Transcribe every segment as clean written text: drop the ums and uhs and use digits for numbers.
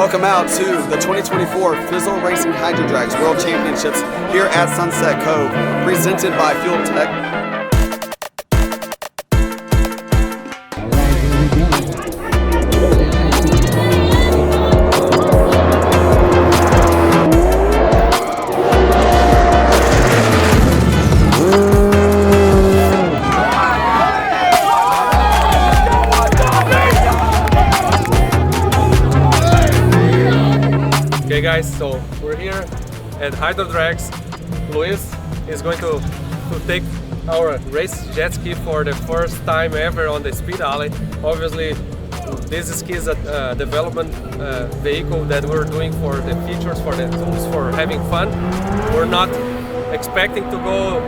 Welcome out to the 2024 Fizzle Racing Hydrodrags World Championships here at Sunset Cove, presented by FuelTech. Okay guys, so we're here at Hydrodrags. Luis is going to take our race jet ski for the first time ever on the speed alley. Obviously, this ski is a development vehicle that we're doing for the features, for the tools, for having fun. We're not expecting to go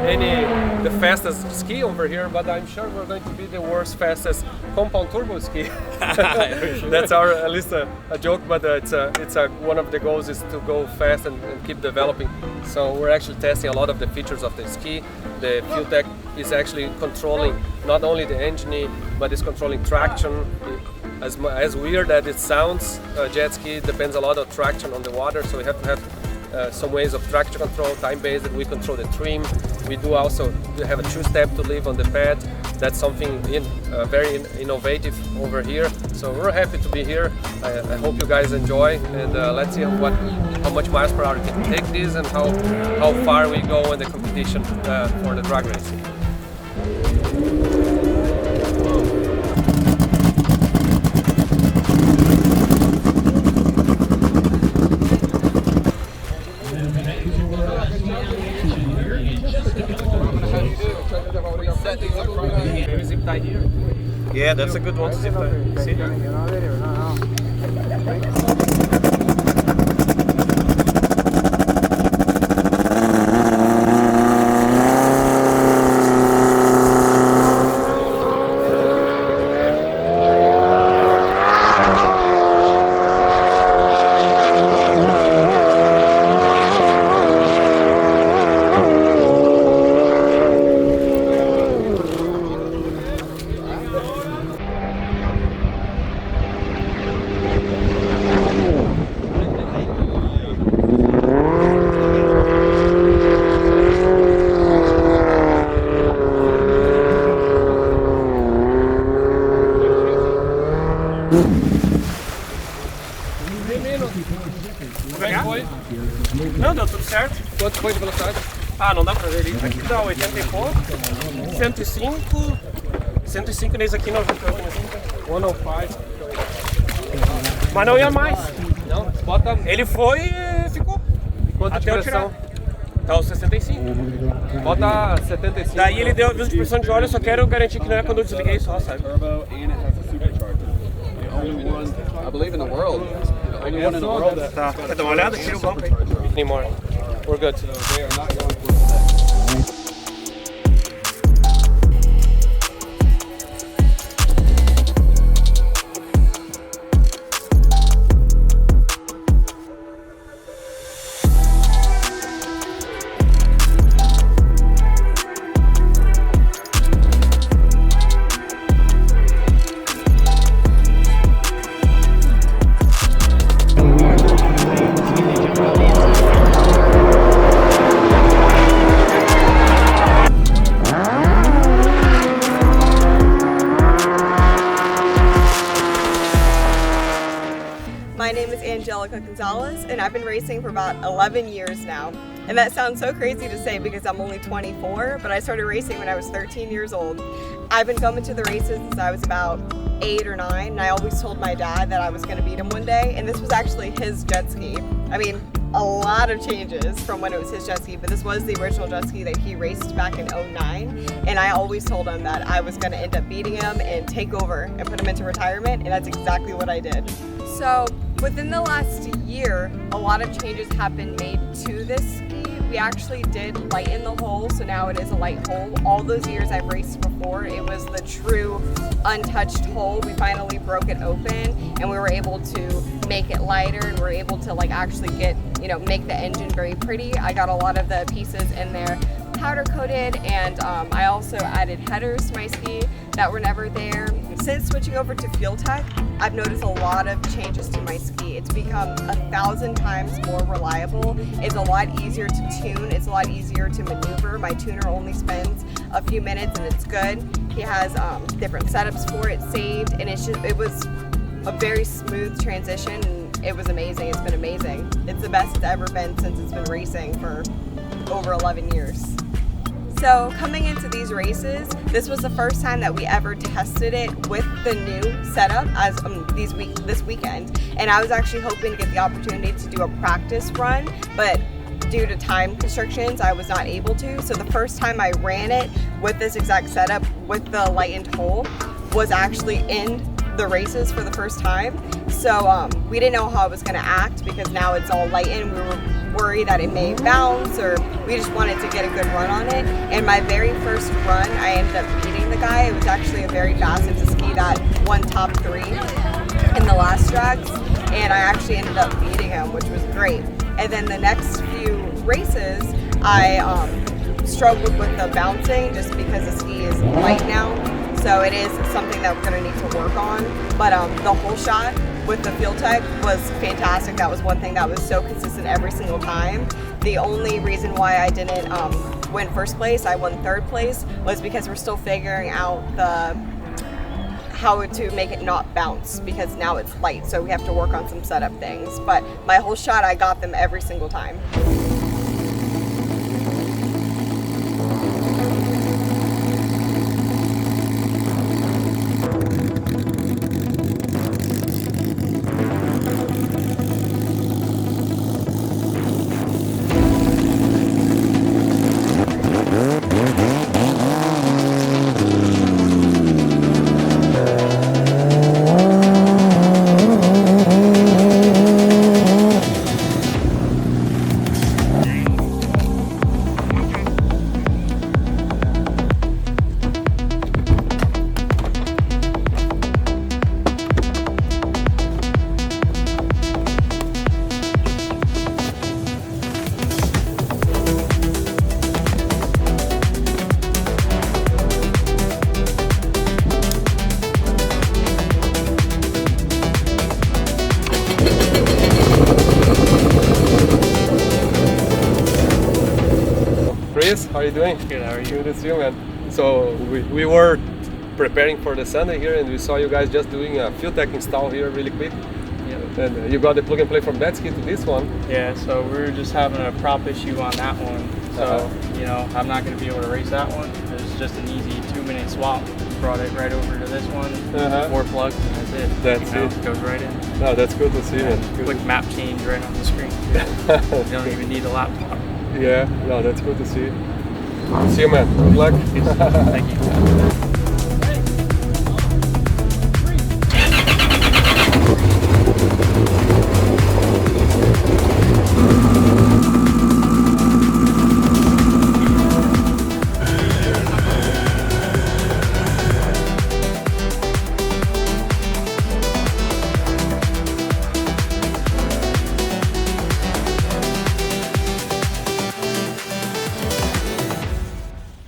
the fastest ski over here, but I'm sure we're going to be the world's fastest compound turbo ski. That's at least a joke, but one of the goals is to go fast and keep developing. So we're actually testing a lot of the features of the ski. The FuelTech is actually controlling not only the engine, but it's controlling traction. As weird as it sounds, jet ski depends a lot on traction on the water, so we have to have some ways of traction control, time-based, that we control the trim. We do also have a two-step to live on the pad. That's something very innovative over here. So we're happy to be here. I hope you guys enjoy, and let's see how much miles per hour we can take this and how far we go in the competition for the drag racing. Maybe zip tie here? Yeah, that's a good one to zip tie. See? Não, deu tudo certo. Quanto foi de velocidade? Ah, não dá pra ver ali. Aqui dá 80 e pouco, 105 nesse aqui 98. 105. Mas não ia mais. Não, bota. Ele foi e ficou. Quanto de Até eu pressão? tirar. Tá os 65. Bota 75. Daí ele deu aviso de pressão de óleo, eu só quero garantir que não é quando eu desliguei só, sabe? I believe in the world. The only one in the world that Tá, quer dar uma olhada? Tira o banco aí. Anymore. We're good. they are not going for that. My name is Angelica Gonzalez, and I've been racing for about 11 years now. And that sounds so crazy to say because I'm only 24, but I started racing when I was 13 years old. I've been coming to the races since I was about 8 or 9, and I always told my dad that I was going to beat him one day, and this was actually his jet ski. I mean, a lot of changes from when it was his jet ski, but this was the original jet ski that he raced back in 09, and I always told him that I was going to end up beating him and take over and put him into retirement, and that's exactly what I did. So within the last year, a lot of changes have been made to this ski. We actually did lighten the hole, so now it is a light hole. All those years I've raced before, it was the true untouched hole. We finally broke it open and we were able to make it lighter, and we're able to like actually get, make the engine very pretty. I got a lot of the pieces in there powder coated, and I also added headers to my ski that were never there. Since switching over to FuelTech, I've noticed a lot of changes to my ski. It's become 1,000 times more reliable. It's a lot easier to tune. It's a lot easier to maneuver. My tuner only spends a few minutes and it's good. He has different setups for it saved, and it was a very smooth transition, and it was amazing. It's been amazing. It's the best it's ever been since it's been racing for over 11 years. So coming into these races, this was the first time that we ever tested it with the new setup as this weekend. And I was actually hoping to get the opportunity to do a practice run, but due to time constrictions, I was not able to. So the first time I ran it with this exact setup with the lightened hole was actually in the races for the first time. So we didn't know how it was going to act because now it's all lightened. We were worried that it may bounce, or we just wanted to get a good run on it. And my very first run, I ended up beating the guy. It was actually a very fast. It was a ski that won top 3 in the last drags, and I actually ended up beating him, which was great. And then the next few races, I struggled with the bouncing just because the ski is light now. So it is something that we're going to need to work on. But the whole shot with the FuelTech was fantastic. That was one thing that was so consistent every single time. The only reason why I didn't win first place, I won third place, was because we're still figuring out how to make it not bounce, because now it's light, so we have to work on some setup things. But my whole shot, I got them every single time. How are you doing? Good, how are you? Good to see you, man. So we were preparing for the Sunday here, and we saw you guys just doing a FuelTech install here really quick. Yeah. And you got the plug and play from that ski to this one. Yeah, so we were just having a prop issue on that one. So, you know, I'm not going to be able to race that one. It was just an easy 2-minute swap. Brought it right over to this one, 4 plugs, and that's it. That's it. It goes right in. No, that's good to see, man. Quick map change right on the screen. You don't even need a laptop. Yeah, no, that's good to see. See you, man. Good luck. Thank you.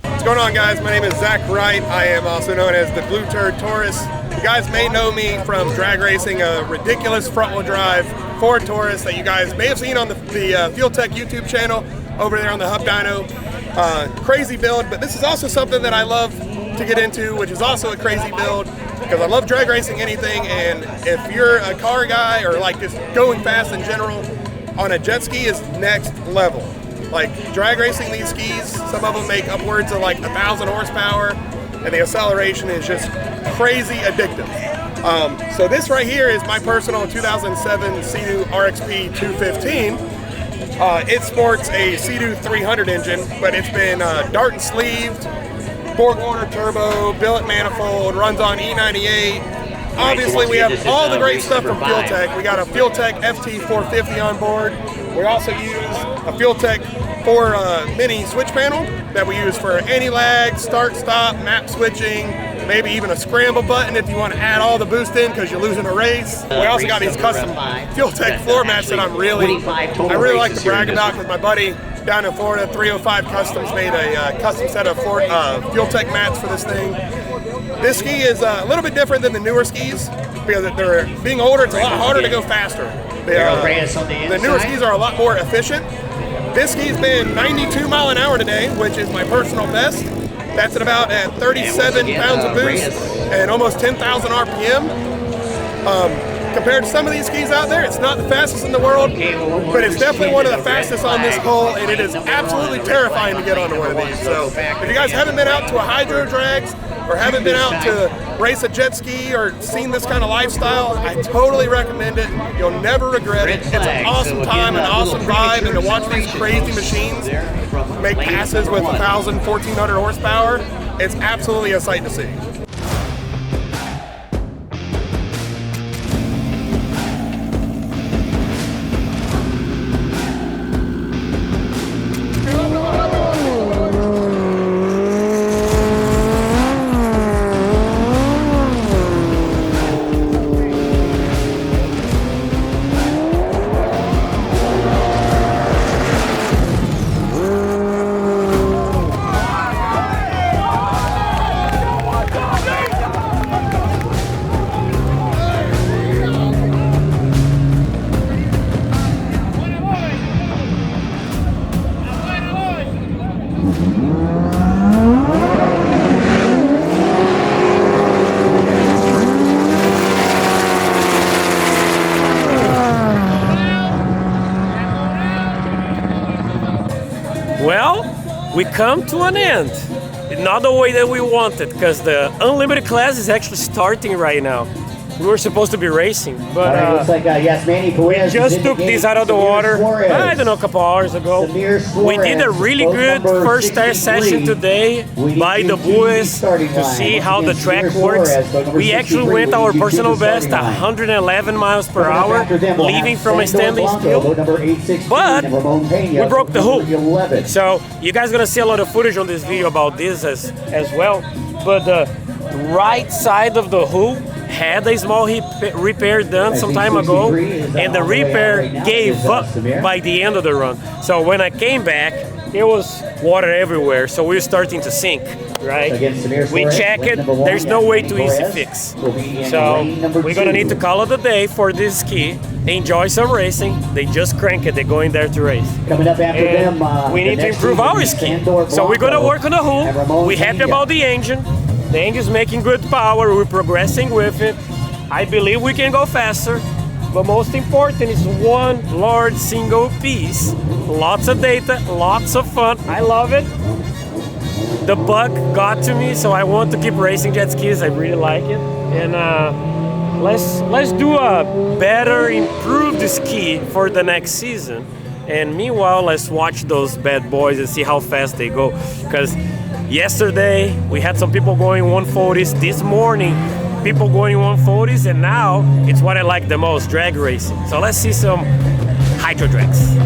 What's going on, guys? My name is Zach Wright. I am also known as the Blue Turd Taurus. You guys may know me from drag racing a ridiculous front-wheel drive Ford Taurus that you guys may have seen on the FuelTech YouTube channel over there on the Hub Dyno. Crazy build, but this is also something that I love to get into, which is also a crazy build, because I love drag racing anything, and if you're a car guy or like just going fast in general, on a jet ski is next level. Like drag racing these skis, some of them make upwards of like 1,000 horsepower, and the acceleration is just crazy addictive. So this right here is my personal 2007 Sea-Doo RXP 215. It sports a Sea-Doo 300 engine, but it's been dart and sleeved, four-quarter turbo, billet manifold, runs on E98. Obviously, we have all the great stuff from FuelTech. We got a FuelTech FT450 on board. We also use a FuelTech 4 mini switch panel that we use for anti-lag, start-stop, map switching, maybe even a scramble button if you want to add all the boost in because you're losing a race. We also got these custom FuelTech floor mats that I really like to brag about because my buddy down in Florida. 305 Customs made a custom set of FuelTech mats for this thing. This ski is a little bit different than the newer skis because they're being older. It's a lot harder to go faster. The newer skis are a lot more efficient. This ski's been 92 mile an hour today, which is my personal best. That's at 37 pounds of boost and almost 10,000 RPM. Compared to some of these skis out there, it's not the fastest in the world, but it's definitely one of the fastest on this hull, and it is absolutely terrifying to get onto one of these. So if you guys haven't been out to a Hydrodrags or haven't been out to race a jet ski or seen this kind of lifestyle, I totally recommend it. You'll never regret it. It's an awesome time, an awesome vibe, and to watch these crazy machines make passes with 1,000, 1,400 horsepower, it's absolutely a sight to see. Well, we come to an end. Not the way that we wanted, because the unlimited class is actually starting right now. We were supposed to be racing, but looks like, we just took this out of the water, I don't know, a couple hours ago. We did a really good first test session today by the buoys to see how the track works. We actually went our personal best, 111 miles per hour, leaving from a standing still, but we broke the hoop. So you guys are gonna see a lot of footage on this video about this as well, but the right side of the hoop had a small repair done some time ago, and the repair gave up by the end of the run. So when I came back, there was water everywhere, so we were starting to sink, right? We checked it, there's no way to easy fix. So we're gonna need to call it a day for this ski, enjoy some racing. They just crank it, they're going there to race. Coming up after them, we need to improve our ski. So we're gonna work on the hoop. We're happy about the engine. The engine's making good power, we're progressing with it. I believe we can go faster, but most important is one large single piece. Lots of data, lots of fun, I love it. The bug got to me, so I want to keep racing jet skis, I really like it. And let's do a better, improved ski for the next season. And meanwhile, let's watch those bad boys and see how fast they go. Because yesterday, we had some people going 140s. This morning, people going 140s. And now, it's what I like the most, drag racing. So let's see some Hydrodrags.